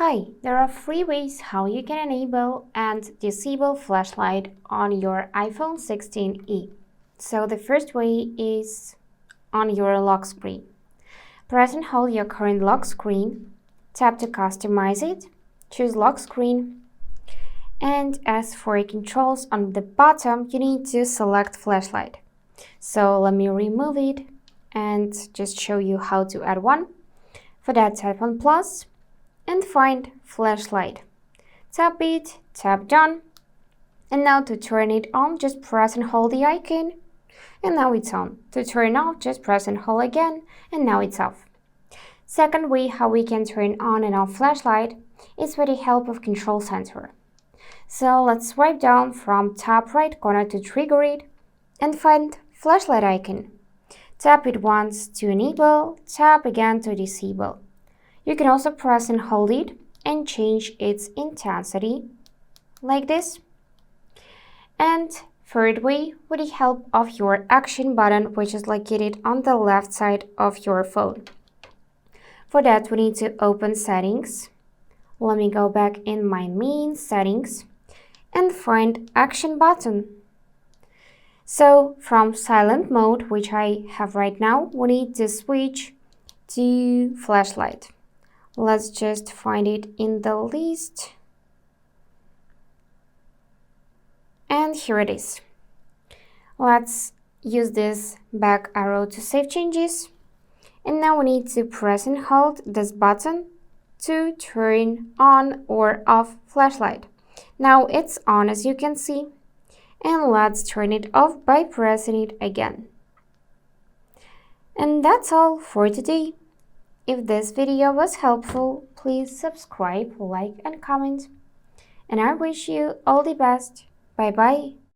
Hi, there are 3 ways how you can enable and disable flashlight on your iPhone 16e. So the first way is on your lock screen. Press and hold your current lock screen, tap to customize it, choose lock screen, and as for controls on the bottom, you need to select flashlight. So let me remove it and just show you how to add one. For that, tap on plus and find flashlight. Tap it, tap done. And now to turn it on, just press and hold the icon. And now it's on. To turn off, just press and hold again. And now it's off. Second way how we can turn on and off flashlight is with the help of control center. So let's swipe down from top right corner to trigger it and find flashlight icon. Tap it once to enable, tap again to disable. You can also press and hold it and change its intensity like this. And third way, with the help of your action button, which is located on the left side of your phone. For that, we need to open settings. Let me go back in my main settings and find action button. So from silent mode, which I have right now, we need to switch to flashlight. Let's just find it in the list. And here it is. Let's use this back arrow to save changes. And now we need to press and hold this button to turn on or off flashlight. Now it's on, as you can see. And let's turn it off by pressing it again. And that's all for today. If this video was helpful, please subscribe, like, and comment. And I wish you all the best. Bye-bye.